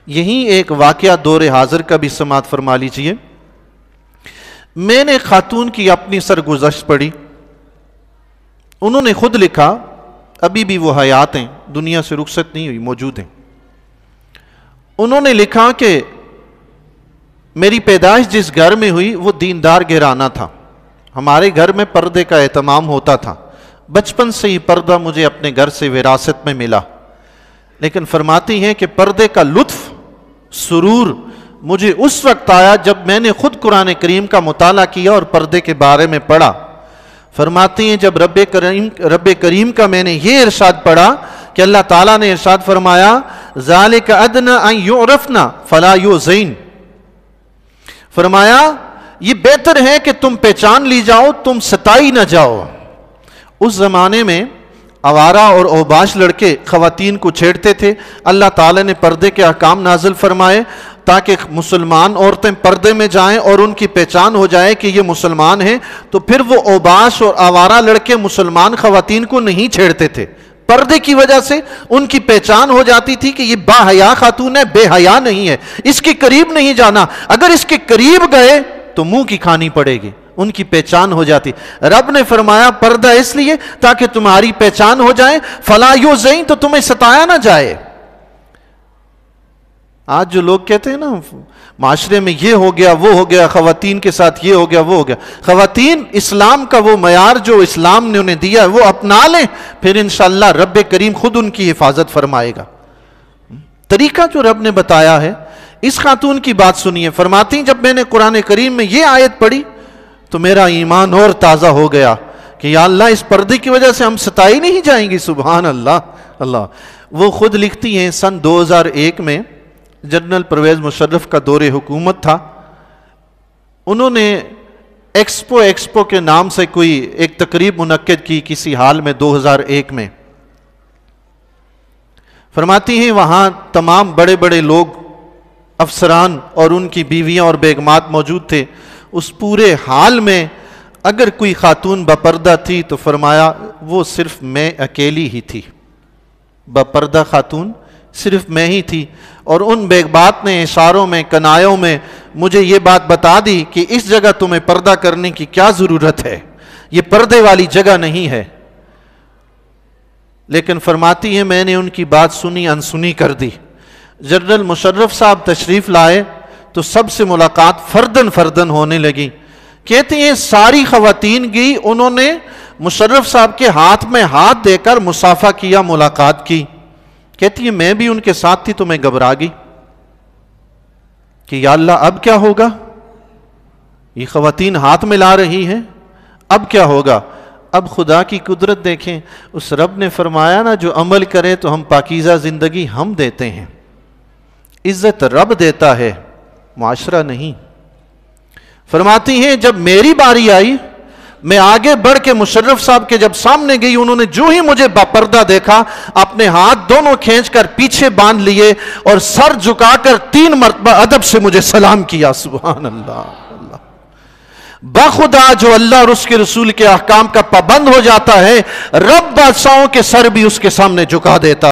یہیں ایک واقعہ دور حاضر کا بھی سماعت فرما لیجئے۔ میں نے خاتون کی اپنی سرگزشت پڑھی، انہوں نے خود لکھا، ابھی بھی وہ حیات ہیں، دنیا سے رخصت نہیں ہوئی، موجود ہیں۔ انہوں نے لکھا کہ میری پیدائش جس گھر میں ہوئی وہ دیندار گھرانہ تھا، ہمارے گھر میں پردے کا اہتمام ہوتا تھا، بچپن سے ہی پردہ مجھے اپنے گھر سے وراثت میں ملا، لیکن فرماتی ہیں کہ پردے کا لطف، سرور مجھے اس وقت آیا جب میں نے خود قرآن کریم کا مطالعہ کیا اور پردے کے بارے میں پڑھا۔ فرماتی ہیں جب رب کریم کا میں نے یہ ارشاد پڑھا کہ اللہ تعالیٰ نے ارشاد فرمایا ذَلِكَ أَدْنَىٰ أَن يُعْرَفْنَا فَلَا يُؤْذَيْنَ، فرمایا یہ بہتر ہے کہ تم پہچان لی جاؤ، تم ستائی نہ جاؤ۔ اس زمانے میں آوارہ اور اوباش لڑکے خواتین کو چھیڑتے تھے، اللہ تعالیٰ نے پردے کے احکام نازل فرمائے تاکہ مسلمان عورتیں پردے میں جائیں اور ان کی پہچان ہو جائے کہ یہ مسلمان ہیں، تو پھر وہ اوباش اور آوارہ لڑکے مسلمان خواتین کو نہیں چھیڑتے تھے، پردے کی وجہ سے ان کی پہچان ہو جاتی تھی کہ یہ با حیا خاتون ہے، بے حیا نہیں ہے، اس کے قریب نہیں جانا، اگر اس کے قریب گئے تو منہ کی کھانی پڑے گی، ان کی پہچان ہو جاتی۔ رب نے فرمایا پردہ اس لیے تاکہ تمہاری پہچان ہو جائے، فلا یؤذین، تو تمہیں ستایا نہ جائے۔ آج جو لوگ کہتے ہیں نا معاشرے میں یہ ہو گیا وہ ہو گیا، خواتین کے ساتھ یہ ہو گیا وہ ہو گیا، خواتین اسلام کا وہ معیار جو اسلام نے انہیں دیا ہے وہ اپنا لیں، پھر انشاءاللہ رب کریم خود ان کی حفاظت فرمائے گا۔ طریقہ جو رب نے بتایا ہے، اس خاتون کی بات سنیے، فرماتی ہیں جب میں نے قرآن کریم میں یہ آیت پڑھی تو میرا ایمان اور تازہ ہو گیا کہ یا اللہ اس پردے کی وجہ سے ہم ستائی نہیں جائیں گی، سبحان اللہ۔ اللہ وہ خود لکھتی ہیں سن 2001 میں جنرل پرویز مشرف کا دور حکومت تھا، انہوں نے ایکسپو کے نام سے کوئی ایک تقریب منعقد کی کسی حال میں 2001 میں۔ فرماتی ہیں وہاں تمام بڑے بڑے لوگ، افسران اور ان کی بیویاں اور بیگمات موجود تھے۔ اس پورے حال میں اگر کوئی خاتون بپردہ تھی تو فرمایا وہ صرف میں اکیلی ہی تھی، بپردہ خاتون صرف میں ہی تھی، اور ان بیگمات نے اشاروں میں کنایوں میں مجھے یہ بات بتا دی کہ اس جگہ تمہیں پردہ کرنے کی کیا ضرورت ہے، یہ پردے والی جگہ نہیں ہے۔ لیکن فرماتی ہیں میں نے ان کی بات سنی انسنی کر دی۔ جنرل مشرف صاحب تشریف لائے تو سب سے ملاقات فردن ہونے لگی۔ کہتے ہیں ساری خواتین گئی، انہوں نے مشرف صاحب کے ہاتھ میں ہاتھ دے کر مصافحہ کیا، ملاقات کی۔ کہتی ہے میں بھی ان کے ساتھ تھی تو میں گھبرا گئی کہ یا اللہ اب کیا ہوگا، یہ خواتین ہاتھ ملا رہی ہیں، اب کیا ہوگا۔ اب خدا کی قدرت دیکھیں، اس رب نے فرمایا نا جو عمل کرے تو ہم پاکیزہ زندگی ہم دیتے ہیں، عزت رب دیتا ہے، معاشرہ نہیں۔ فرماتی ہیں جب میری باری آئی میں آگے بڑھ کے مشرف صاحب کے جب سامنے گئی، انہوں نے جو ہی مجھے باپردہ دیکھا اپنے ہاتھ دونوں کھینچ کر پیچھے باندھ لیے اور سر جھکا کر 3 مرتبہ ادب سے مجھے سلام کیا۔ سبحان اللہ۔ بخدا جو اللہ اور اس کے رسول کے احکام کا پابند ہو جاتا ہے، رب بادشاہوں کے سر بھی اس کے سامنے جھکا دیتا